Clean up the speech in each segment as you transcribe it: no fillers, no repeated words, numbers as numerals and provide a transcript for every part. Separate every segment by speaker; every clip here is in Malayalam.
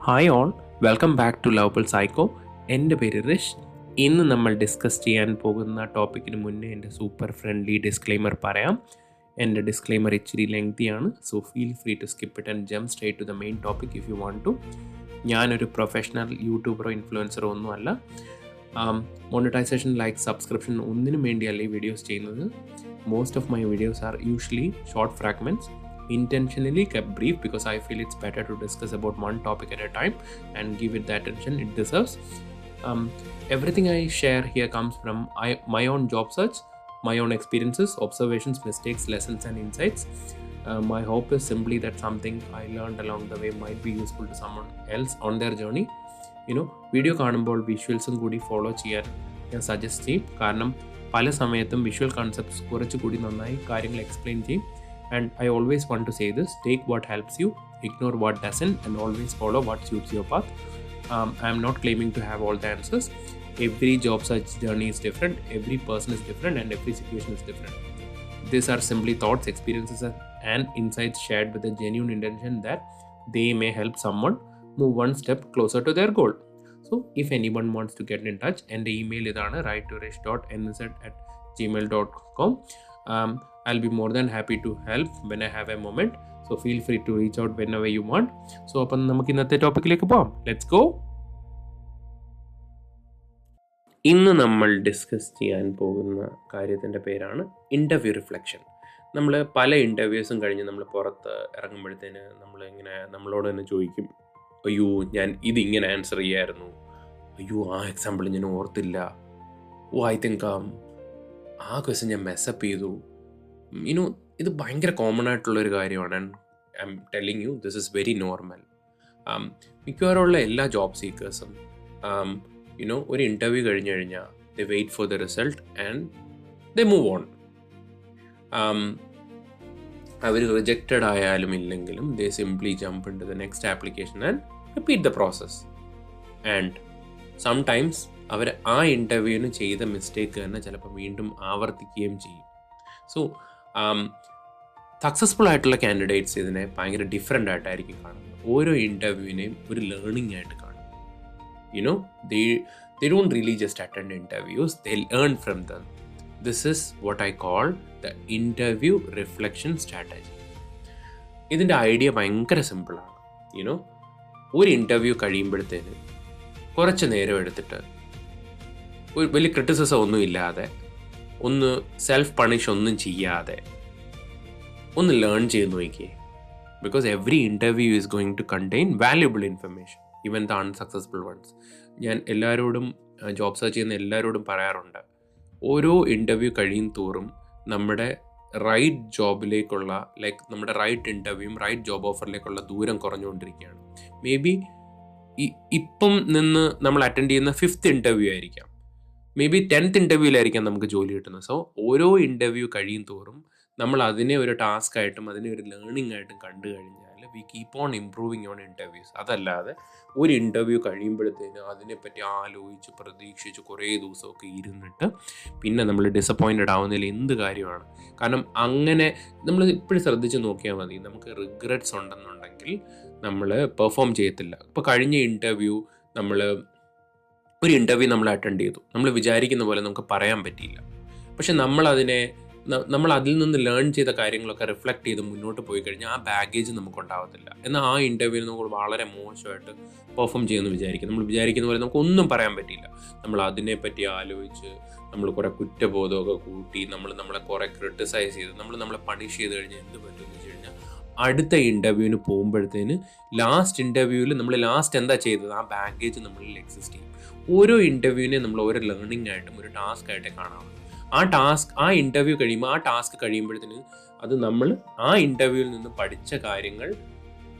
Speaker 1: Hi all, welcome back to lovable psycho. എൻ്റെ പേര് റിഷ്. ഇന്ന് നമ്മൾ ഡിസ്കസ് ചെയ്യാൻ പോകുന്ന ടോപ്പിക്കിന് മുന്നേ എൻ്റെ സൂപ്പർ ഫ്രണ്ട്ലി ഡിസ്ക്ലെയിമർ പറയാം. എൻ്റെ ഡിസ്ക്ലെയിമർ ഇച്ചിരി ലെങ്തിയാണ്, so feel free to skip it and jump straight to the main topic if you want to. ഞാനൊരു പ്രൊഫഷണൽ യൂട്യൂബറോ ഇൻഫ്ലുവൻസറോ ഒന്നുമല്ല. മോണിറ്റൈസേഷൻ, ലൈക്ക്, സബ്സ്ക്രിപ്ഷൻ ഒന്നിനും വേണ്ടിയല്ല ഈ വീഡിയോസ് ചെയ്യുന്നത്. Most of my videos are usually short fragments, intentionally kept brief because I feel it's better to discuss about one topic at a time and give it the attention it deserves. Everything I share here comes from my own job search, my own experiences, observations, mistakes, lessons and insights. My hope is simply that something I learned along the way might be useful to someone else on their journey. Video കാണുമ്പോൾ വിഷ്വൽസും കൂടി ഫോളോ ചെയ്യാൻ ഞാൻ സജസ്റ്റ് ചെയ്യും. കാരണം പല സമയത്തും വിഷ്വൽ കോൺസെപ്റ്റ്സ് കുറച്ചുകൂടി നന്നായി കാര്യങ്ങൾ എക്സ്പ്ലെയിൻ ചെയ്യും. And I always want to say this: take what helps you, ignore what doesn't, and always follow what suits your path. I am not claiming to have all the answers. Every job search journey is different, every person is different, and every situation is different. These are simply thoughts, experiences, and insights shared with a genuine intention that they may help someone move one step closer to their goal. So, if anyone wants to get in touch, and the email is writetourish.nz@gmail.com. I'll be more than happy to help when I have a moment. So feel free to reach out whenever you want. So അപ്പം നമുക്ക് ഇന്നത്തെ ടോപ്പിക്കിലേക്ക് പോകാം. Let's go. ഇന്ന് നമ്മൾ ഡിസ്കസ് ചെയ്യാൻ പോകുന്ന കാര്യത്തിൻ്റെ പേരാണ് ഇൻ്റർവ്യൂ റിഫ്ലക്ഷൻ. നമ്മൾ പല ഇൻ്റർവ്യൂസും കഴിഞ്ഞ് നമ്മൾ പുറത്ത് ഇറങ്ങുമ്പോഴത്തേന് നമ്മളോട് തന്നെ ചോദിക്കും, അയ്യോ ഞാൻ ഇതിങ്ങനെ ആൻസർ ചെയ്യായിരുന്നു, അയ്യോ ആ എക്സാമ്പിൾ ഞാൻ ഓർത്തില്ല, ഐ തിങ്ക് ആ ക്വസ്റ്റ്യൻ ഞാൻ മെസ്സപ്പ് ചെയ്തു. ഇത് ഭയങ്കര കോമൺ ആയിട്ടുള്ളൊരു കാര്യമാണ്. And I am telling you, this is very normal. മിക്കവാറുമുള്ള എല്ലാ ജോബ് സീക്കേഴ്സും ഒരു ഇൻ്റർവ്യൂ കഴിഞ്ഞ് കഴിഞ്ഞാൽ they wait for the result and they move on. അവർ റിജക്റ്റഡ് ആയാലും ഇല്ലെങ്കിലും they simply jump in to the next application and repeat the process. And sometimes അവർ ആ ഇൻ്റർവ്യൂവിന് ചെയ്ത മിസ്റ്റേക്ക് തന്നെ ചിലപ്പോൾ വീണ്ടും ആവർത്തിക്കുകയും ചെയ്യും. സോ സക്സസ്ഫുൾ ആയിട്ടുള്ള കാൻഡിഡേറ്റ്സ് ഇതിനെ ഭയങ്കര ഡിഫറെൻ്റ് ആയിട്ടായിരിക്കും കാണുന്നത്. ഓരോ ഇൻ്റർവ്യൂവിനെയും ഒരു ലേണിംഗ് ആയിട്ട് കാണും. they don't really just attend interviews, they learn from them. This is what I call the interview reflection strategy. ഇതിൻ്റെ ഐഡിയ ഭയങ്കര സിമ്പിളാണ്. ഒരു ഇൻ്റർവ്യൂ കഴിയുമ്പോഴത്തേന് കുറച്ച് നേരം എടുത്തിട്ട് ഒരു വലിയ ക്രിറ്റിസിസം ഒന്നും ഇല്ലാതെ, ഒന്ന് സെൽഫ് പണിഷ് ഒന്നും ചെയ്യാതെ ഒന്ന് ലേൺ ചെയ്ത് നോക്കിയേ. Because every interview is going to contain valuable information, even the unsuccessful ones. ഞാൻ എല്ലാവരോടും, ജോബ് സെർച്ച് ചെയ്യുന്ന എല്ലാവരോടും പറയാറുണ്ട്, ഓരോ ഇൻ്റർവ്യൂ കഴിയും തോറും നമ്മുടെ റൈറ്റ് ജോബിലേക്കുള്ള, ലൈക്ക് നമ്മുടെ റൈറ്റ് ഇൻ്റർവ്യൂവും റൈറ്റ് ജോബ് ഓഫറിലേക്കുള്ള ദൂരം കുറഞ്ഞുകൊണ്ടിരിക്കുകയാണ്. മേ ബി ഇപ്പം നിന്ന് നമ്മൾ അറ്റൻഡ് ചെയ്യുന്ന 5th ഇൻ്റർവ്യൂ ആയിരിക്കാം, മേ ബി 10th ഇൻ്റർവ്യൂവിലായിരിക്കാം നമുക്ക് ജോലി കിട്ടുന്നത്. സോ ഓരോ ഇൻ്റർവ്യൂ കഴിയും തോറും നമ്മൾ അതിനെ ഒരു ടാസ്ക് ആയിട്ടും അതിനെ ഒരു ലേണിംഗ് ആയിട്ടും കണ്ടു കഴിഞ്ഞാൽ V keep on improving on interviews. അതല്ലാതെ ഒരു ഇൻ്റർവ്യൂ കഴിയുമ്പോഴത്തേന് അതിനെപ്പറ്റി ആലോചിച്ച് പ്രതീക്ഷിച്ച് കുറേ ദിവസമൊക്കെ ഇരുന്നിട്ട് പിന്നെ നമ്മൾ ഡിസപ്പോയിൻറ്റഡ് ആവുന്നതിൽ എന്ത് കാര്യമാണ്? കാരണം അങ്ങനെ നമ്മൾ ഇപ്പോഴും ശ്രദ്ധിച്ച് നോക്കിയാൽ മതി. നമുക്ക് റിഗ്രറ്റ്സ് ഉണ്ടെന്നുണ്ടെങ്കിൽ നമ്മൾ പെർഫോം ചെയ്യത്തില്ല. ഇപ്പോൾ കഴിഞ്ഞ ഇൻ്റർവ്യൂ ഒരു ഇൻ്റർവ്യൂ നമ്മൾ അറ്റൻഡ് ചെയ്തു, നമ്മൾ വിചാരിക്കുന്ന പോലെ നമുക്ക് പറയാൻ പറ്റിയില്ല. പക്ഷെ നമ്മൾ അതിൽ നിന്ന് ലേൺ ചെയ്ത കാര്യങ്ങളൊക്കെ റിഫ്ലക്റ്റ് ചെയ്ത് മുന്നോട്ട് പോയി കഴിഞ്ഞാൽ ആ ബാഗേജ് നമുക്കുണ്ടാവത്തില്ല. എന്നാൽ ആ ഇൻ്റർവ്യൂവിൽ നമുക്ക് വളരെ മോശമായിട്ട് പെർഫോം ചെയ്യുമെന്ന് വിചാരിക്കും. നമ്മൾ വിചാരിക്കുന്ന പോലെ നമുക്കൊന്നും പറയാൻ പറ്റിയില്ല. നമ്മൾ അതിനെപ്പറ്റി ആലോചിച്ച് നമ്മൾ കുറേ കുറ്റബോധമൊക്കെ കൂട്ടി നമ്മളെ കുറേ ക്രിട്ടിസൈസ് ചെയ്ത് നമ്മളെ പണിഷ് ചെയ്ത് കഴിഞ്ഞാൽ എന്ത് പറ്റുമെന്ന് വെച്ച് കഴിഞ്ഞാൽ അടുത്ത ഇൻ്റർവ്യൂവിന് പോകുമ്പോഴത്തേന് ലാസ്റ്റ് ഇൻ്റർവ്യൂവിൽ നമ്മൾ ലാസ്റ്റ് എന്താ ചെയ്തത്, ആ ബാഗേജ് നമ്മളിൽ എക്സിസ്റ്റ് ചെയ്യും. ഓരോ ഇൻ്റർവ്യൂവിനെ നമ്മൾ ഓരോ ലേണിംഗ് ആയിട്ടും ഒരു ടാസ്ക് ആയിട്ടേ കാണാം. ആ ഇൻ്റർവ്യൂ കഴിയുമ്പോൾ, ആ ടാസ്ക് കഴിയുമ്പോഴത്തേന് അത് നമ്മൾ ആ ഇൻ്റർവ്യൂവിൽ നിന്ന് പഠിച്ച കാര്യങ്ങൾ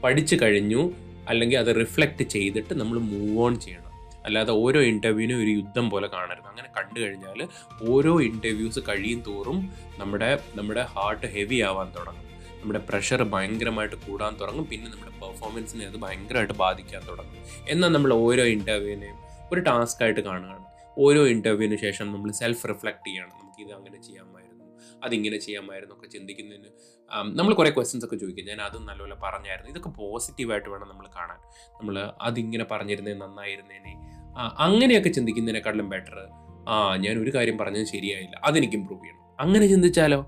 Speaker 1: പഠിച്ചു കഴിഞ്ഞു, അല്ലെങ്കിൽ അത് റിഫ്ലക്റ്റ് ചെയ്തിട്ട് നമ്മൾ മൂവ് ഓൺ ചെയ്യണം. അല്ലാതെ ഓരോ ഇൻ്റർവ്യൂവിനും ഒരു യുദ്ധം പോലെ കാണരുത്. അങ്ങനെ കണ്ടു കഴിഞ്ഞാൽ ഓരോ ഇൻ്റർവ്യൂസ് കഴിയും തോറും നമ്മുടെ ഹാർട്ട് ഹെവി ആവാൻ തുടങ്ങും, നമ്മുടെ പ്രഷർ ഭയങ്കരമായിട്ട് കൂടാൻ തുടങ്ങും, പിന്നെ നമ്മുടെ പെർഫോമൻസിനെ അത് ഭയങ്കരമായിട്ട് ബാധിക്കാൻ തുടങ്ങും. എന്നാൽ നമ്മൾ ഓരോ ഇൻ്റർവ്യൂവിനെയും ഒരു ടാസ്ക് ആയിട്ട് കാണുകയാണ്. ഓരോ ഇൻ്റർവ്യൂവിന് ശേഷം നമ്മൾ സെൽഫ് റിഫ്ലക്റ്റ് ചെയ്യണം. നമുക്കിത് അങ്ങനെ ചെയ്യാമായിരുന്നു, അതിങ്ങനെ ചെയ്യാമായിരുന്നു ഒക്കെ ചിന്തിക്കുന്നതിന് നമ്മൾ കുറേ ക്വസ്റ്റ്യൻസ് ഒക്കെ ചോദിക്കും. ഞാൻ അതും നല്ലപോലെ പറഞ്ഞായിരുന്നു. ഇതൊക്കെ പോസിറ്റീവായിട്ട് വേണം നമ്മൾ കാണാൻ. നമ്മൾ അതിങ്ങനെ പറഞ്ഞിരുന്നേ നന്നായിരുന്നേനെ, അങ്ങനെയൊക്കെ ചിന്തിക്കുന്നതിനെക്കാളും ബെറ്റർ ഞാൻ ഒരു കാര്യം പറഞ്ഞത് ശരിയായില്ല, അതെനിക്ക് ഇമ്പ്രൂവ് ചെയ്യണം, അങ്ങനെ ചിന്തിച്ചാലോ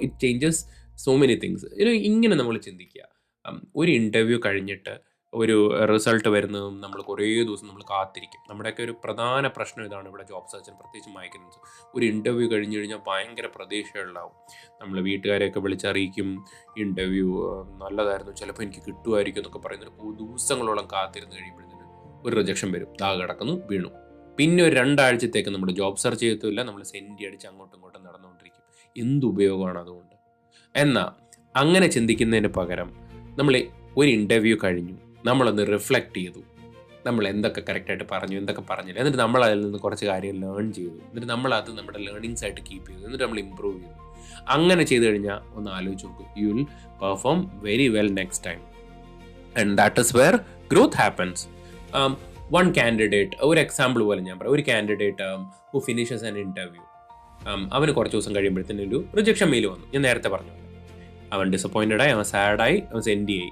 Speaker 1: it changes so many things. ഇങ്ങനെ നമ്മൾ ചിന്തിക്കുക. ഒരു ഇൻ്റർവ്യൂ കഴിഞ്ഞിട്ട് ഒരു റിസൾട്ട് വരുന്നതും നമ്മൾ കുറേ ദിവസം നമ്മൾ കാത്തിരിക്കും. നമ്മുടെയൊക്കെ ഒരു പ്രധാന പ്രശ്നം ഇതാണ് ഇവിടെ ജോബ് സെർച്ചിന്, പ്രത്യേകിച്ച് മൈഗ്രൻസ്. ഒരു ഇൻ്റർവ്യൂ കഴിഞ്ഞ് കഴിഞ്ഞാൽ ഭയങ്കര പ്രതീക്ഷകളുണ്ടാവും. നമ്മൾ വീട്ടുകാരെയൊക്കെ വിളിച്ചറിയിക്കും, ഇൻ്റർവ്യൂ നല്ലതായിരുന്നു, ചിലപ്പോൾ എനിക്ക് കിട്ടുമായിരിക്കും എന്നൊക്കെ പറയുന്നത്. ദിവസങ്ങളോളം കാത്തിരുന്ന് കഴിയുമ്പോഴത്തേന് ഒരു റിജക്ഷൻ വരും, കിടക്കുന്നു, വീണു. പിന്നെ ഒരു 2 ആഴ്ചത്തേക്ക് നമ്മൾ ജോബ് സെർച്ച് ചെയ്യത്തില്ല, നമ്മൾ സെൻറ്റി അടിച്ച് അങ്ങോട്ടും ഇങ്ങോട്ടും നടന്നുകൊണ്ടിരിക്കും. എന്തുപയോഗമാണ് അതുകൊണ്ട്? എന്നാൽ അങ്ങനെ ചിന്തിക്കുന്നതിന് പകരം നമ്മൾ ഒരു ഇൻ്റർവ്യൂ കഴിഞ്ഞു, നമ്മളൊന്ന് റിഫ്ലക്റ്റ് ചെയ്തു, നമ്മൾ എന്തൊക്കെ കറക്റ്റായിട്ട് പറഞ്ഞു, എന്തൊക്കെ പറഞ്ഞില്ല, എന്നിട്ട് നമ്മൾ അതിൽ നിന്ന് കുറച്ച് കാര്യം ലേൺ ചെയ്തു, എന്നിട്ട് നമ്മളത് നമ്മുടെ ലേണിങ്സ് ആയിട്ട് കീപ്പ് ചെയ്തു, എന്നിട്ട് നമ്മൾ ഇമ്പ്രൂവ് ചെയ്തു. അങ്ങനെ ചെയ്ത് കഴിഞ്ഞാൽ ഒന്ന് ആലോചിച്ച് നോക്കും, you will perform very well next time. And that is where growth happens. One candidate, ഒരു എക്സാമ്പിൾ പോലെ ഞാൻ പറയാം. ഒരു candidate who finishes an interview, അവന് കുറച്ച് ദിവസം കഴിയുമ്പോഴത്തേനും ഒരു റിജക്ഷൻ മെയിൽ വന്നു. ഞാൻ നേരത്തെ പറഞ്ഞു, അവൻ ഡിസപ്പോയിൻറ്റഡായി, അവൻ സാഡായി, അവൻ സെൻഡ് ആയി,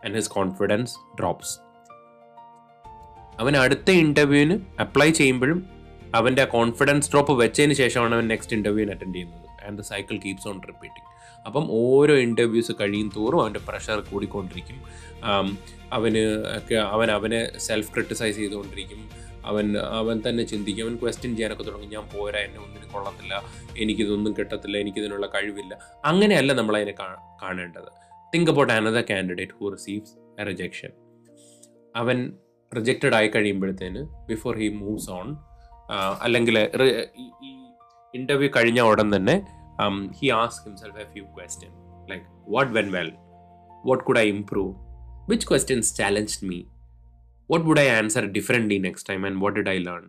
Speaker 1: ആൻഡ് ഹിസ് കോൺഫിഡൻസ് ഡ്രോപ്സ്. അവൻ അടുത്ത ഇൻ്റർവ്യൂവിന് അപ്ലൈ ചെയ്യുമ്പോഴും അവൻ്റെ കോൺഫിഡൻസ് ഡ്രോപ്പ് വെച്ചതിന് ശേഷമാണ് അവൻ നെക്സ്റ്റ് ഇൻ്റർവ്യൂവിന് അറ്റൻഡ് ചെയ്യുന്നത്. And the cycle keeps on repeating. അപ്പം ഓരോ ഇൻ്റർവ്യൂസ് കഴിയും തോറും അവൻ്റെ പ്രഷർ കൂടിക്കൊണ്ടിരിക്കും. അവനെ സെൽഫ് ക്രിട്ടിസൈസ് ചെയ്തുകൊണ്ടിരിക്കും. അവൻ തന്നെ ചിന്തിക്കും, അവൻ ക്വസ്റ്റ്യൻ ചെയ്യാനൊക്കെ തുടങ്ങും, ഞാൻ പോരാ, എന്നെ ഒന്നിനും കൊള്ളത്തില്ല, എനിക്കിതൊന്നും കിട്ടത്തില്ല, എനിക്കിതിനുള്ള കഴിവില്ല. അങ്ങനെയല്ല നമ്മളതിനെ കാണേണ്ടത്. Think about another candidate who receives A rejection. അവൻ റിജക്റ്റഡ് ആയി കഴിയുമ്പോഴത്തേന് ബിഫോർ ഹി മൂവ്സ് ഓൺ, അല്ലെങ്കിൽ ഈ ഇൻ്റർവ്യൂ കഴിഞ്ഞ ഉടൻ തന്നെ he asked himself a few questions like what went well, what could I improve, which questions challenged me, what would I answer differently next time, and what did I learn.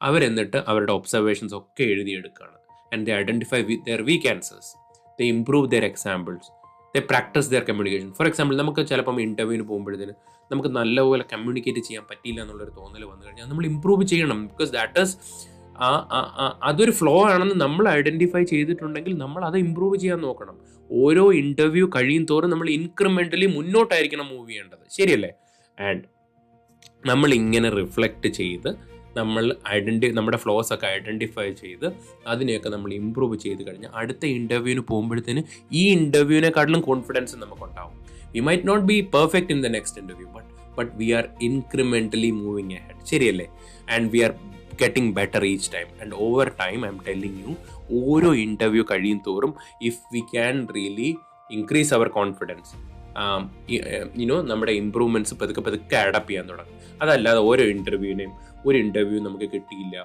Speaker 1: അവരെന്നിട്ട് അവരുടെ ഒബ്സർവേഷൻസ് ഒക്കെ എഴുതിയെടുക്കുകയാണ്. And they identify their weak answers, they improve their examples, they practice their communication. For example, നമുക്ക് ചിലപ്പം ഇൻ്റർവ്യൂവിന് പോകുമ്പോഴത്തേന് നമുക്ക് നല്ലപോലെ കമ്മ്യൂണിക്കേറ്റ് ചെയ്യാൻ പറ്റിയില്ല എന്നുള്ളൊരു തോന്നൽ വന്നു കഴിഞ്ഞാൽ നമ്മൾ ഇമ്പ്രൂവ് ചെയ്യണം. ബിക്കോസ് ദാറ്റ് ഈസ് അതൊരു ഫ്ലോ ആണെന്ന് നമ്മൾ ഐഡൻറ്റിഫൈ ചെയ്തിട്ടുണ്ടെങ്കിൽ നമ്മൾ അത് ഇമ്പ്രൂവ് ചെയ്യാൻ നോക്കണം. ഓരോ ഇൻ്റർവ്യൂ കഴിയും തോറും നമ്മൾ ഇൻക്രിമെൻ്റലി മുന്നോട്ടായിരിക്കണം മൂവ് ചെയ്യേണ്ടത്, ശരിയല്ലേ? ആൻഡ് നമ്മൾ ഇങ്ങനെ റിഫ്ലക്റ്റ് ചെയ്ത് നമ്മുടെ ഫ്ലോസ് ഒക്കെ ഐഡൻറ്റിഫൈ ചെയ്ത് അതിനെയൊക്കെ നമ്മൾ ഇമ്പ്രൂവ് ചെയ്ത് കഴിഞ്ഞാൽ അടുത്ത ഇൻ്റർവ്യൂവിന് പോകുമ്പോഴത്തേന് ഈ ഇൻ്റർവ്യൂവിനെക്കാട്ടിലും കോൺഫിഡൻസ് നമുക്കുണ്ടാവും. We might not be perfect in the next interview, but we are incrementally moving ahead, ശരിയല്ലേ? And we are getting better each time, and over time I'm telling you, ഓരോ ഇൻ്റർവ്യൂ കഴിയും തോറും if we can really increase our confidence, നമ്മുടെ ഇമ്പ്രൂവ്മെൻറ്റ്സ് പതുക്കെ അഡാപ്റ്റ് ചെയ്യാൻ തുടങ്ങും. അതല്ലാതെ ഒരു ഇൻ്റർവ്യൂ നമുക്ക് കിട്ടിയില്ല,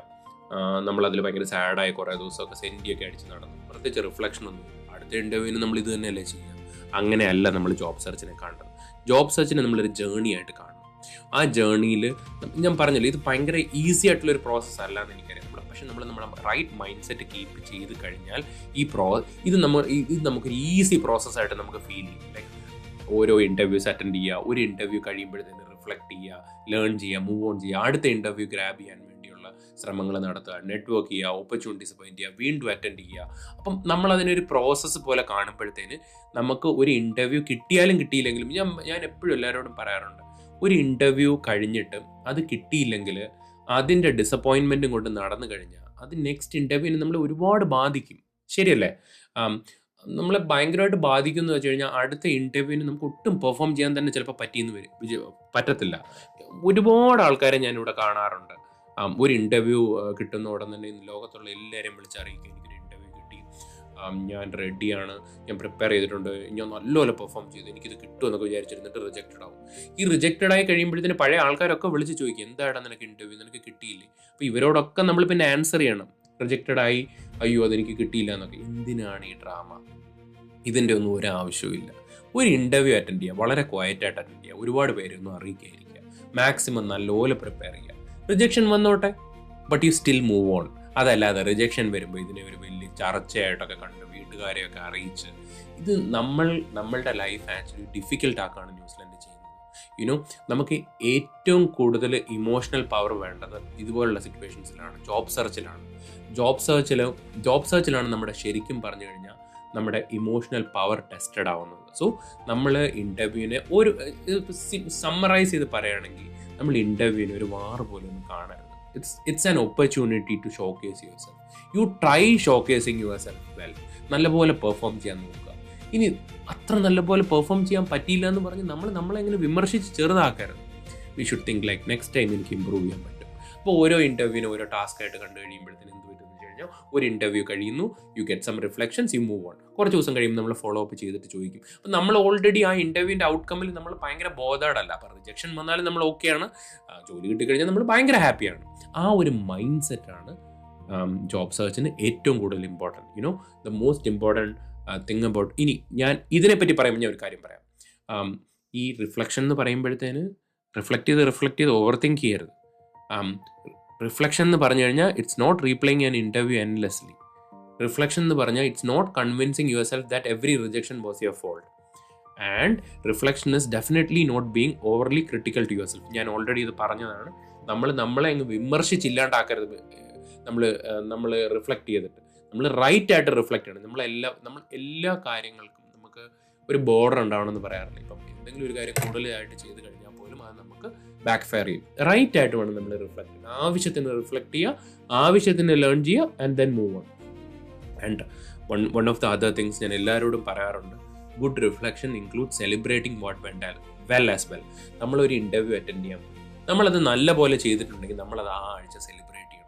Speaker 1: നമ്മളതിൽ ഭയങ്കര സാഡായി കുറേ ദിവസമൊക്കെ സെൻറ്റിയൊക്കെ അടിച്ച് നടന്നു, പ്രത്യേകിച്ച് റിഫ്ലക്ഷൻ ഒന്നും, അടുത്ത ഇൻ്റർവ്യൂവിന് നമ്മൾ ഇത് തന്നെയല്ലേ ചെയ്യുക. അങ്ങനെയല്ല നമ്മൾ ജോബ് സെർച്ചിനെ കാണേണ്ടത്. ജോബ് സെർച്ചിനെ നമ്മളൊരു ജേർണി ആയിട്ട് കാണണം. ആ ജേർണിയിൽ ഞാൻ പറഞ്ഞല്ലോ, ഇത് ഭയങ്കര ഈസി ആയിട്ടുള്ളൊരു പ്രോസസ്സ് അല്ല എന്ന് എനിക്കറിയാം. പക്ഷെ നമ്മൾ നമ്മുടെ റൈറ്റ് മൈൻഡ് സെറ്റ് കീപ്പ് ചെയ്ത് കഴിഞ്ഞാൽ ഇത് നമുക്കൊരു ഈസി പ്രോസസ്സായിട്ട് നമുക്ക് ഫീൽ ചെയ്യും. ലൈക്ക് ഓരോ ഇൻ്റർവ്യൂസ് അറ്റൻഡ് ചെയ്യുക, ഒരു ഇൻ്റർവ്യൂ കഴിയുമ്പോഴത്തേന് റിഫ്ലക്റ്റ് ചെയ്യുക, ലേൺ ചെയ്യുക, മൂവ് ഓൺ ചെയ്യുക, അടുത്ത ഇൻ്റർവ്യൂ ഗ്രാബ് ചെയ്യാൻ വേണ്ടിയുള്ള ശ്രമങ്ങൾ നടത്തുക, നെറ്റ്വർക്ക് ചെയ്യുക, ഓപ്പർച്യൂണിറ്റീസ് ഫൈൻഡ് ചെയ്യുക, വീണ്ടും അറ്റൻഡ് ചെയ്യുക. അപ്പം നമ്മളതിനൊരു പ്രോസസ്സ് പോലെ കാണുമ്പോഴത്തേന് നമുക്ക് ഒരു ഇൻ്റർവ്യൂ കിട്ടിയാലും കിട്ടിയില്ലെങ്കിലും, ഞാൻ എപ്പോഴും എല്ലാവരോടും പറയാറുണ്ട്, ഒരു ഇൻ്റർവ്യൂ കഴിഞ്ഞിട്ട് അത് കിട്ടിയില്ലെങ്കിൽ അതിൻ്റെ ഡിസപ്പോയിൻമെൻറ്റും കൊണ്ട് നടന്നു കഴിഞ്ഞാൽ അത് നെക്സ്റ്റ് ഇൻ്റർവ്യൂവിന് നമ്മളെ ഒരുപാട് ബാധിക്കും, ശരിയല്ലേ? നമ്മളെ ഭയങ്കരമായിട്ട് ബാധിക്കും എന്ന് വെച്ച് കഴിഞ്ഞാൽ അടുത്ത ഇൻ്റർവ്യൂവിന് നമുക്ക് ഒട്ടും പെർഫോം ചെയ്യാൻ തന്നെ ചിലപ്പോൾ പറ്റത്തില്ല. ഒരുപാട് ആൾക്കാരെ ഞാനിവിടെ കാണാറുണ്ട്. ഒരു ഇൻ്റർവ്യൂ കിട്ടുന്ന ഉടൻ തന്നെ ലോകത്തുള്ള എല്ലാവരെയും വിളിച്ചറിയിക്കും, എനിക്കൊരു ഇൻ്റർവ്യൂ കിട്ടി, ഞാൻ റെഡിയാണ്, ഞാൻ പ്രിപ്പയർ ചെയ്തിട്ടുണ്ട്, ഞാൻ നല്ലപോലെ പെർഫോം ചെയ്തു, എനിക്കിത് കിട്ടുമെന്നൊക്കെ വിചാരിച്ചിരുന്നിട്ട് റിജക്റ്റഡ് ആവും. ഈ റിജക്റ്റഡ് ആയി കഴിയുമ്പോഴത്തേന് പഴയ ആൾക്കാരൊക്കെ വിളിച്ച് ചോദിക്കും, എന്താടാ നിനക്ക് ഇൻ്റർവ്യൂ, നിനക്ക് കിട്ടിയില്ലേ? അപ്പോൾ ഇവരോടൊക്കെ നമ്മൾ പിന്നെ ആൻസർ ചെയ്യണം, റിജക്റ്റഡ് ആയി, അയ്യോ അതെനിക്ക് കിട്ടിയില്ല എന്നൊക്കെ. എന്തിനാണ് ഈ ഡ്രാമ? ഇതിൻ്റെ ഒന്നും ഒരു ആവശ്യമില്ല. ഒരു ഇൻ്റർവ്യൂ അറ്റൻഡ് ചെയ്യുക, വളരെ ക്വയറ്റായിട്ട് അറ്റൻഡ് ചെയ്യുക, ഒരുപാട് പേരൊന്നും അറിയിക്കാതിരിക്കുക, മാക്സിമം നല്ലപോലെ പ്രിപ്പയർ ചെയ്യുക. റിജക്ഷൻ വന്നോട്ടെ, but you still move on. അതല്ലാതെ റിജക്ഷൻ വരുമ്പോൾ ഇതിനെ ഒരു വലിയ ചർച്ചയായിട്ടൊക്കെ കണ്ട് വീട്ടുകാരെയൊക്കെ അറിയിച്ച് ഇത് നമ്മളുടെ ലൈഫ് ആക്ച്വലി ഡിഫിക്കൽട്ട് ആക്കുകയാണ് ന്യൂസിലൻഡ് ചെയ്യുന്നത്. യുനോ നമുക്ക് ഏറ്റവും കൂടുതൽ ഇമോഷണൽ പവർ വേണ്ടത് ഇതുപോലുള്ള സിറ്റുവേഷൻസിലാണ്, ജോബ് സെർച്ചിലാണ് നമ്മുടെ ശരിക്കും പറഞ്ഞു കഴിഞ്ഞാൽ നമ്മുടെ ഇമോഷണൽ പവർ ടെസ്റ്റഡ് ആവുന്നത്. സോ നമ്മൾ ഇൻ്റർവ്യൂവിനെ ഒരു സമ്മറൈസ് ചെയ്ത് പറയുകയാണെങ്കിൽ നമ്മൾ ഇൻ്റർവ്യൂവിനെ ഒരു വാർ പോലെ ഒന്നും കാണരുത്. It's an opportunity to showcase yourself. You try showcasing yourself well. നല്ലപോലെ പെർഫോം ചെയ്യാൻ നോക്കുക. ഇനി അത്ര നല്ലപോലെ പെർഫോം ചെയ്യാൻ പറ്റിയില്ല എന്ന് പറഞ്ഞ് നമ്മളെങ്ങനെ വിമർശിച്ച് ചെറുതാക്കരുത്. We should think like next time എനിക്ക് ഇമ്പ്രൂവ് ചെയ്യാൻ പറ്റും. അപ്പോൾ ഓരോ ഇൻ്റർവ്യൂവിനും ഓരോ ടാസ്ക് ആയിട്ട് കണ്ടു കഴിയുമ്പോഴത്തേന് എന്ത് പറ്റുമെന്ന് വെച്ച് കഴിഞ്ഞാൽ ഒരു ഇൻ്റർവ്യൂ കഴിയുന്നു, you get some reflections, you move on. കുറച്ച് ദിവസം കഴിയുമ്പോൾ നമ്മൾ ഫോളോ അപ്പ് ചെയ്തിട്ട് ചോദിക്കും. അപ്പം നമ്മൾ ഓൾറെഡി ആ ഇൻ്റർവ്യൂവിൻ്റെ ഔട്ട്കമ്മിൽ നമ്മൾ ഭയങ്കര ബോധേഡല്ല. അപ്പം റിജക്ഷൻ വന്നാലും നമ്മൾ ഓക്കെയാണ്, ജോലി കിട്ടിക്കഴിഞ്ഞാൽ നമ്മൾ ഭയങ്കര ഹാപ്പിയാണ്. ആ ഒരു മൈൻഡ് സെറ്റാണ് ജോബ് സെർച്ചിന് ഏറ്റവും കൂടുതൽ important. You know the most important thing about. ഇനി ഞാൻ ഇതിനെപ്പറ്റി പറയുമ്പോൾ ഞാൻ ഒരു കാര്യം പറയാം. ഈ റിഫ്ലക്ഷൻ എന്ന് പറയുമ്പോഴത്തേന് റിഫ്ലക്റ്റ് ചെയ്ത് ഓവർ തിങ്ക് ചെയ്യരുത്. റിഫ്ലക്ഷൻ എന്ന് പറഞ്ഞു കഴിഞ്ഞാൽ it's not replaying an interview endlessly. Reflection എന്ന് പറഞ്ഞാൽ it's not convincing yourself that every rejection was your fault. And reflection is definitely not being overly critical to yourself. ഞാൻ ഓൾറെഡി ഇത് പറഞ്ഞതാണ്. നമ്മളെ അങ്ങ് വിമർശിച്ചില്ലാണ്ടാക്കരുത്. നമ്മൾ റിഫ്ലക്റ്റ് ചെയ്തിട്ട് നമ്മൾ റൈറ്റ് ആയിട്ട് റിഫ്ലക്റ്റ് ചെയ്യണം. നമ്മൾ എല്ലാ കാര്യങ്ങൾക്കും നമുക്ക് ഒരു ബോർഡർ ഉണ്ടാവണമെന്ന് പറയാറില്ല. ഇപ്പം എന്തെങ്കിലും ഒരു കാര്യം കൂടുതലായിട്ട് ചെയ്ത് കഴിഞ്ഞാൽ പോലും അത് നമുക്ക് ബാക്ക് ഫയർ ചെയ്യും. റൈറ്റ് ആയിട്ട് വേണം നമ്മൾ റിഫ്ലക്റ്റ് ചെയ്യാൻ. ആവശ്യത്തിന് റിഫ്ലക്റ്റ് ചെയ്യുക, ആവശ്യത്തിന് ലേൺ ചെയ്യുക, and then move on. And one of the other things ഞാൻ എല്ലാവരോടും പറയാറുണ്ട്, good reflection include celebrating what went well as well. നമ്മളൊരു ഇൻ്റർവ്യൂ അറ്റൻഡ് ചെയ്യാൻ പോയി, നമ്മളത് നല്ല പോലെ ചെയ്തിട്ടുണ്ടെങ്കിൽ നമ്മളത് ആ ആഴ്ച സെലിബ്രേറ്റ് ചെയ്യണം.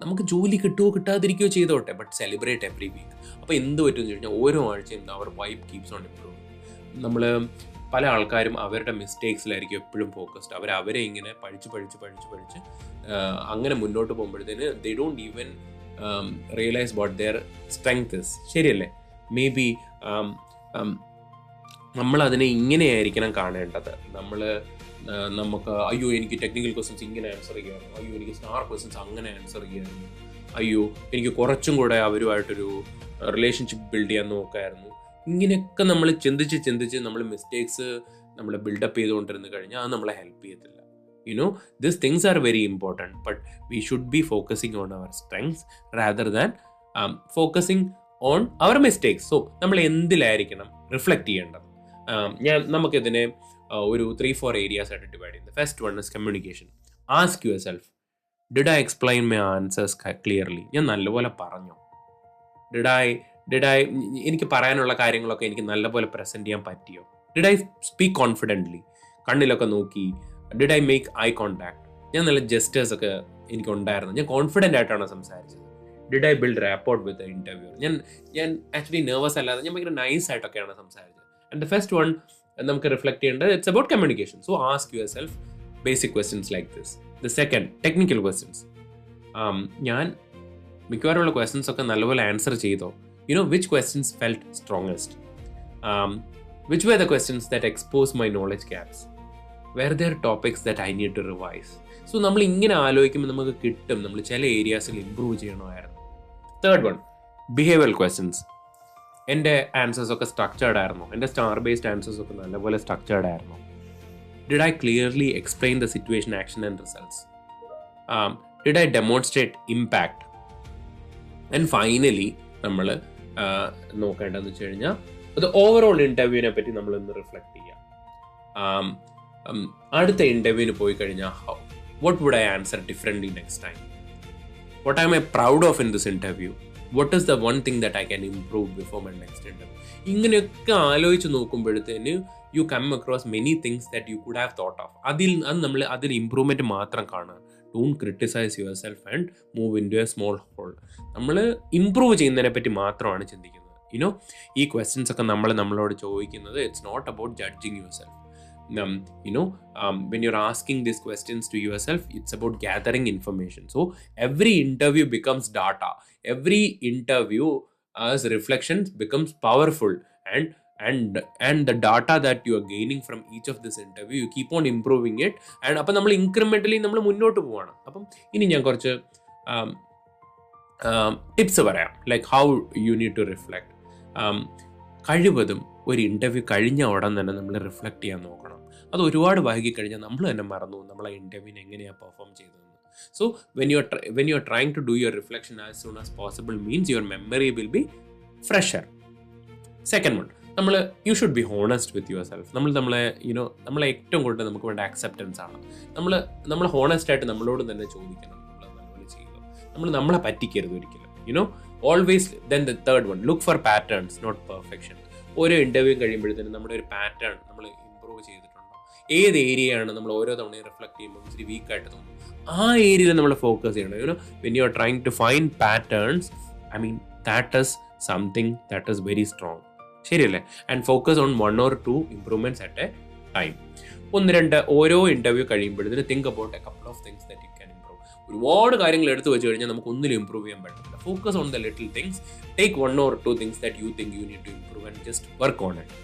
Speaker 1: നമുക്ക് ജോലി കിട്ടുമോ കിട്ടാതിരിക്കുകയോ ചെയ്തോട്ടെ, ബട്ട് സെലിബ്രേറ്റ് എവറി വീക്ക്. അപ്പോൾ എന്ത് പറ്റുമെന്ന് ചോദിച്ചാൽ ഓരോ ആഴ്ചയും അവർ വൈബ് കീപ്സ് ഓൺ ഇംപ്രൂവ്. നമ്മൾ പല ആൾക്കാരും അവരുടെ മിസ്റ്റേക്സിലായിരിക്കും എപ്പോഴും ഫോക്കസ്ഡ്. അവരെ ഇങ്ങനെ പഠിച്ച് അങ്ങനെ മുന്നോട്ട് പോകുമ്പോഴത്തേന് they don't even realise what their strength is. ശരിയല്ലേ? മേ ബി നമ്മളതിനെ ഇങ്ങനെയായിരിക്കണം കാണേണ്ടത്. നമുക്ക് അയ്യോ എനിക്ക് ടെക്നിക്കൽ ക്വസ്റ്റ്യൻസ് ഇങ്ങനെ ആൻസർ ചെയ്യാമായിരുന്നു, അയ്യോ എനിക്ക് സ്റ്റാർ ക്വസ്റ്റ്യൻസ് അങ്ങനെ ആൻസർ ചെയ്യാമായിരുന്നു, അയ്യോ എനിക്ക് കുറച്ചും കൂടെ അവരുമായിട്ടൊരു റിലേഷൻഷിപ്പ് ബിൽഡ് ചെയ്യാൻ നോക്കായിരുന്നു. ഇങ്ങനെയൊക്കെ നമ്മൾ ചിന്തിച്ച് നമ്മൾ മിസ്റ്റേക്സ് നമ്മൾ ബിൽഡപ്പ് ചെയ്തുകൊണ്ടിരുന്ന് കഴിഞ്ഞാൽ അത് നമ്മളെ ഹെൽപ്പ് ചെയ്യത്തില്ല. You know these things are very important, but we should be focusing on our strengths rather than focusing on our mistakes. So നമ്മൾ എന്തിലായിരിക്കണം റിഫ്ലക്റ്റ് ചെയ്യേണ്ടത്? നമുക്കിതിനെ ഒരു 3-4 ഏരിയാസ് ആയിട്ട് ഡിവൈഡ് ചെയ്യുന്നത്. First one is communication. Ask your self, did I explain my answers clearly? ഞാൻ നല്ലപോലെ പറഞ്ഞോ? ഡിഡ് ഐ എനിക്ക് പറയാനുള്ള കാര്യങ്ങളൊക്കെ എനിക്ക് നല്ലപോലെ പ്രസൻറ്റ് ചെയ്യാൻ പറ്റിയോ? Did I speak confidently? കണ്ണിലൊക്കെ നോക്കി? Did I make eye contact? ഞാൻ നല്ല ജസ്റ്റേഴ്സ് ഒക്കെ എനിക്കുണ്ടായിരുന്നു, ഞാൻ കോൺഫിഡൻ്റ് ആയിട്ടാണ് സംസാരിച്ചത്? Did I build rapport with the interviewer? ഞാൻ ആക്ച്വലി നെർവസ് അല്ലാതെ ഞാൻ ഭയങ്കര നൈസ് ആയിട്ടൊക്കെയാണ് സംസാരിച്ചത്. ആൻഡ് ദ ഫസ്റ്റ് വൺ നമുക്ക് റിഫ്ലക്ട് ചെയ്യേണ്ടത് it's about communication. So ask yourself basic questions like this. The second, technical questions. ഞാൻ മിക്കവാറുള്ള ക്വസ്റ്റ്യൻസ് ഒക്കെ നല്ലപോലെ ആൻസർ ചെയ്തോ? You know which questions felt strongest? Which were the questions that exposed my knowledge gaps? Were there topics that I need to revise? So നമ്മൾ ഇങ്ങനെ ആലോചിക്കുമ്പോൾ നമുക്ക് കിട്ടും നമ്മൾ ചില ഏരിയാസിൽ ഇമ്പ്രൂവ് ചെയ്യണമായിരുന്നു. Third one, behavioural questions. എൻ്റെ ആൻസേഴ്സ് ഒക്കെ സ്ട്രക്ചേർഡ് ആയിരുന്നു? എൻ്റെ സ്റ്റാർ ബേസ്ഡ് ആൻസേഴ്സ് ഒക്കെ നല്ലപോലെ സ്ട്രക്ചേർഡ് ആയിരുന്നു? Did I clearly explain the situation, action and results? Did I demonstrate impact? And finally നമ്മൾ നോക്കേണ്ടതെന്ന് വെച്ച് കഴിഞ്ഞാൽ അത് ഓവറോൾ ഇൻ്റർവ്യൂവിനെ പറ്റി നമ്മളൊന്ന് റിഫ്ലക്ട് ചെയ്യാം. അടുത്ത ഇൻ്റർവ്യൂവിന് പോയി കഴിഞ്ഞാൽ what would I answer differently next time? What am I proud of in this interview? What is the one thing that I can improve before my next interview? ഇങ്ങനെയൊക്കെ ആലോചിച്ച് നോക്കുമ്പോഴത്തേന് you come across many things that you could have thought of. അതിൽ ഇമ്പ്രൂവ്മെൻറ്റ് മാത്രം കാണുക. Don't criticise yourself and move in to a small hole. നമ്മൾ ഇമ്പ്രൂവ് ചെയ്യുന്നതിനെ പറ്റി മാത്രമാണ് ചിന്തിക്കുന്നത്. യുനോ ഈ ക്വസ്റ്റ്യൻസ് ഒക്കെ നമ്മളോട് ചോദിക്കുന്നത് it's not about judging yourself. When you're asking these questions to yourself, it's about gathering information. So every interview becomes data. Every interview as reflections becomes powerful, and the data that you are gaining from each of this interview, you keep on improving it. And അപ്പം നമ്മൾ incrementally നമ്മൾ മുന്നോട്ട് പോവാണ്. അപ്പം ഇനി ഞാൻ കുറച്ച് ടിപ്സ് പറയാം, like how you need to reflect. കഴിവതും ഒരു ഇൻ്റർവ്യൂ കഴിഞ്ഞ ഉടൻ തന്നെ നമ്മൾ റിഫ്ലക്റ്റ് ചെയ്യാൻ നോക്കണം. അത് ഒരുപാട് വൈകിക്കഴിഞ്ഞാൽ നമ്മൾ തന്നെ മറന്നു നമ്മളെ ഇൻ്റർവ്യൂവിന് എങ്ങനെയാണ് പെർഫോം ചെയ്തതെന്ന്. So when you're trying to do your reflection as soon as possible means your memory will be fresher. Second one, you should be honest with yourself. നമ്മളെ ഏറ്റവും കൂടുതൽ നമുക്ക് വേണ്ട അക്സെപ്റ്റൻസ് ആണ്. നമ്മൾ ഹോണസ്റ്റ് ആയിട്ട് നമ്മളോട് തന്നെ ചോദിക്കണം, നമ്മൾ നല്ലപോലെ ചെയ്തു, നമ്മളെ പറ്റിക്കരുത് ഒരിക്കലും. Always. Then the third one, look for patterns, not perfection. ഓരോ ഇൻ്റർവ്യൂ കഴിയുമ്പോഴത്തേനും നമ്മുടെ ഒരു പാറ്റേൺ നമ്മൾ ഇമ്പ്രൂവ് ചെയ്തിട്ടുണ്ടോ, ഏത് ഏരിയയാണ് നമ്മൾ ഓരോ തവണയും റിഫ്ലക്ട് ചെയ്യുമ്പോൾ ഇച്ചിരി വീക്കായിട്ട് തോന്നും, ആ ഏരിയയിൽ നമ്മൾ ഫോക്കസ് ചെയ്യണം. When you are trying to find patterns, that is something that is very strong. ശരിയല്ലേ? And focus on 1 or 2 improvements at A time. 1-2 ഓരോ ഇൻ്റർവ്യൂ കഴിയുമ്പോഴത്തേന് think about A couple of things that you can improve. ഒരുപാട് കാര്യങ്ങൾ എടുത്തു വെച്ച് കഴിഞ്ഞാൽ നമുക്ക് ഒന്നിലും ഇംപ്രൂവ് ചെയ്യാൻ പറ്റില്ല. Focus on the little things, take 1 or 2 things that you think you need to improve and just work on it.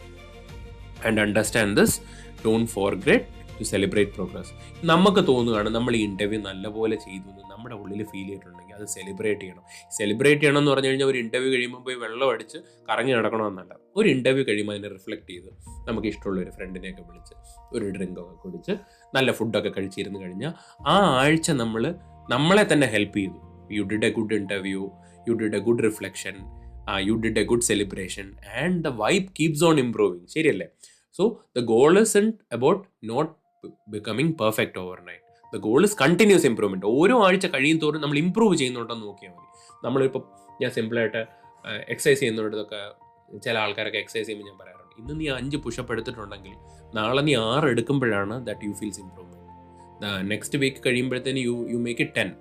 Speaker 1: And understand this, don't forget to celebrate progress. നമുക്ക് തോന്നുകയാണ് നമ്മൾ ഈ ഇൻ്റർവ്യൂ നല്ലപോലെ ചെയ്തു എന്ന് നമ്മുടെ ഉള്ളിൽ ഫീൽ ചെയ്തിട്ടുണ്ടെങ്കിൽ അത് സെലിബ്രേറ്റ് ചെയ്യണം. സെലിബ്രേറ്റ് ചെയ്യണം എന്ന് പറഞ്ഞു കഴിഞ്ഞാൽ ഒരു ഇൻ്റർവ്യൂ കഴിയുമ്പോൾ പോയി വെള്ളം അടിച്ച് കറങ്ങി നടക്കണമെന്നല്ല. ഒരു ഇൻ്റർവ്യൂ കഴിയുമ്പോൾ അതിനെ റിഫ്ലക്ട് ചെയ്ത് നമുക്ക് ഇഷ്ടമുള്ള ഒരു ഫ്രണ്ടിനെയൊക്കെ വിളിച്ച് ഒരു ഡ്രിങ്കൊക്കെ കുടിച്ച് നല്ല ഫുഡൊക്കെ കഴിച്ചിരുന്ന് കഴിഞ്ഞാൽ ആ ആഴ്ച നമ്മളെ തന്നെ ഹെൽപ്പ് ചെയ്തു. You did a good interview, you did a good reflection, you did a good celebration and the vibe keeps on improving. ശരിയല്ലേ? So the goal isn't about not becoming perfect overnight. The goal is continuous improvement. ഓരോ ആഴ്ച കഴിയും തോറും നമ്മൾ ഇമ്പ്രൂവ് ചെയ്യുന്നുണ്ടെന്ന് നോക്കിയാൽ മതി. നമ്മളിപ്പോൾ ഞാൻ സിമ്പിളായിട്ട് എക്സസൈസ് ചെയ്യുന്നിടത്തൊക്കെ ചില ആൾക്കാരൊക്കെ എക്സസൈസ് ചെയ്യുമ്പോൾ ഞാൻ പറയാറുണ്ട്, ഇന്ന് നീ 5 പുഷപ്പ് എടുത്തിട്ടുണ്ടെങ്കിൽ നാളെ നീ 6 എടുക്കുമ്പോഴാണ് that you feels improvement. Next week കഴിയുമ്പോഴത്തേന് യു മേക്ക് ഇറ്റ് 10.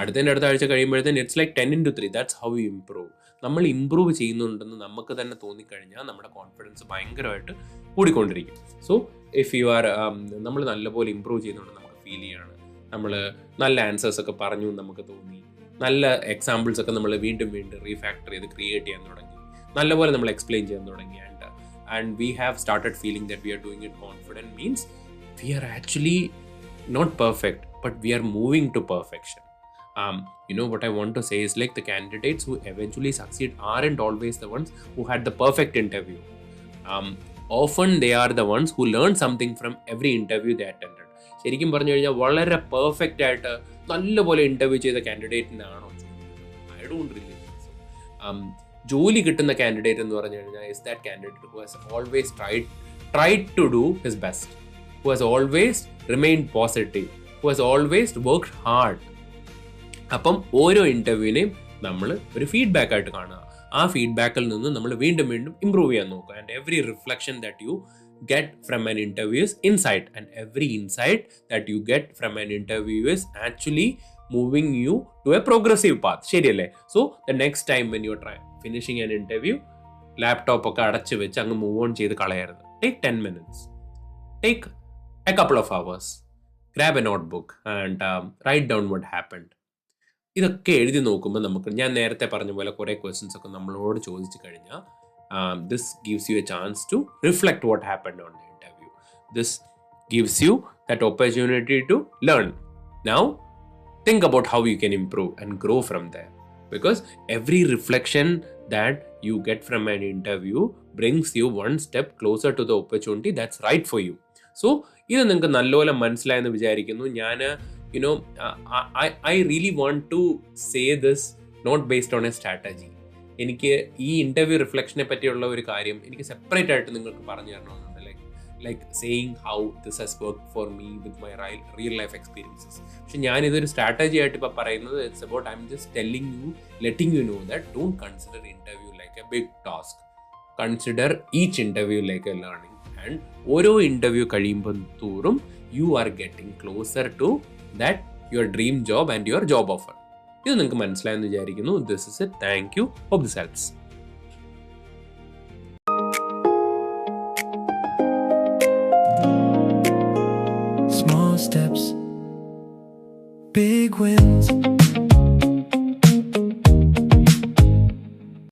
Speaker 1: അടുത്ത ആഴ്ച കഴിയുമ്പോഴത്തേന് it's like 10x3. That's how you improve. നമ്മൾ ഇമ്പ്രൂവ് ചെയ്യുന്നുണ്ടെന്ന് നമുക്ക് തന്നെ തോന്നിക്കഴിഞ്ഞാൽ നമ്മുടെ കോൺഫിഡൻസ് ഭയങ്കരമായിട്ട് കൂടിക്കൊണ്ടിരിക്കും. സോ ഇഫ് യു ആർ നമ്മൾ നല്ലപോലെ ഇമ്പ്രൂവ് ചെയ്യുന്നുണ്ടെന്ന് നമുക്ക് ഫീൽ ചെയ്യാണ്, നമ്മൾ നല്ല ആൻസേഴ്സ് ഒക്കെ പറഞ്ഞു നമുക്ക് തോന്നി, നല്ല എക്സാമ്പിൾസ് ഒക്കെ നമ്മൾ വീണ്ടും റീഫാക്ടർ ചെയ്ത് ക്രിയേറ്റ് ചെയ്യാൻ തുടങ്ങി, നല്ലപോലെ നമ്മൾ എക്സ്പ്ലെയിൻ ചെയ്യാൻ തുടങ്ങി, and we have started feeling that we are doing it confident means we are actually not perfect but we are moving to perfection. What I want to say is like the candidates who eventually succeed aren't always the ones who had the perfect interview. Often they are the ones who learn something from every interview they attended. ശരിക്കും പറഞ്ഞു കഴിഞ്ഞാൽ വളരെ പെർഫെക്റ്റ് ആയിട്ട് നല്ലപോലെ ഇൻ്റർവ്യൂ ചെയ്ത കാൻഡിഡേറ്റിനാണോ? I don't really think so. ജോലി കിട്ടുന്ന കാൻഡിഡേറ്റ് എന്ന് പറഞ്ഞു കഴിഞ്ഞാൽ is that candidate who has always tried to do his best, who has always remained positive, who has always worked hard. അപ്പം ഓരോ ഇൻ്റർവ്യൂവിനെയും നമ്മൾ ഒരു ഫീഡ്ബാക്ക് ആയിട്ട് കാണുക. ആ ഫീഡ്ബാക്കിൽ നിന്ന് നമ്മൾ വീണ്ടും ഇമ്പ്രൂവ് ചെയ്യാൻ നോക്കുക. And every reflection that you get from an interview is insight, and every insight that you get from an interview is actually moving you to a progressive path. ശരിയല്ലേ? So the next time when you are finishing an interview, laptop ഒക്കെ അടച്ചു വെച്ച് അങ്ങ് മൂവ് ഓൺ ചെയ്ത് കളയരുത്. Take 10 minutes, take a couple of hours, grab a notebook and write down what happened. ഇതൊക്കെ എഴുതി നോക്കുമ്പോൾ ഞാൻ നേരത്തെ പറഞ്ഞ പോലെ കുറേ ക്വസ്റ്റ്യൻസ് ഒക്കെ നമ്മളോട് ചോദിച്ചു കഴിഞ്ഞാൽ this gives you a chance to reflect what happened on the interview. This gives you that opportunity to learn. Now think about how you can improve and grow from there, because every reflection that you get from an interview brings you one step closer to the opportunity that's right for you. So ഇത് നിങ്ങൾക്ക് നല്ലപോലെ മനസ്സിലായെന്ന് വിചാരിക്കുന്നു. ഞാൻ I really want to say this not based on a strategy. എനിക്ക് ഈ ഇൻ്റർവ്യൂ റിഫ്ലക്ഷനെ പറ്റിയുള്ള ഒരു കാര്യം എനിക്ക് സെപ്പറേറ്റ് ആയിട്ട് നിങ്ങൾക്ക് പറഞ്ഞു തരണമെന്നുണ്ട്. Like saying how this has work for me with my real life experiences. പക്ഷെ ഞാനിതൊരു സ്ട്രാറ്റജി ആയിട്ട് ഇപ്പോൾ പറയുന്നത് it's about I am just telling you, letting you know that don't consider interview like a big task. Consider each interview like a learning. And ഓരോ ഇൻ്റർവ്യൂ കഴിയുമ്പോൾ തോറും you are getting closer to that your dream job and your job offer. ഇത് നിങ്ങൾക്ക് മനസ്സിലായെന്ന് വിചാരിക്കുന്നു. This is it. Thank you. Hope this helps.
Speaker 2: Small steps, big wins.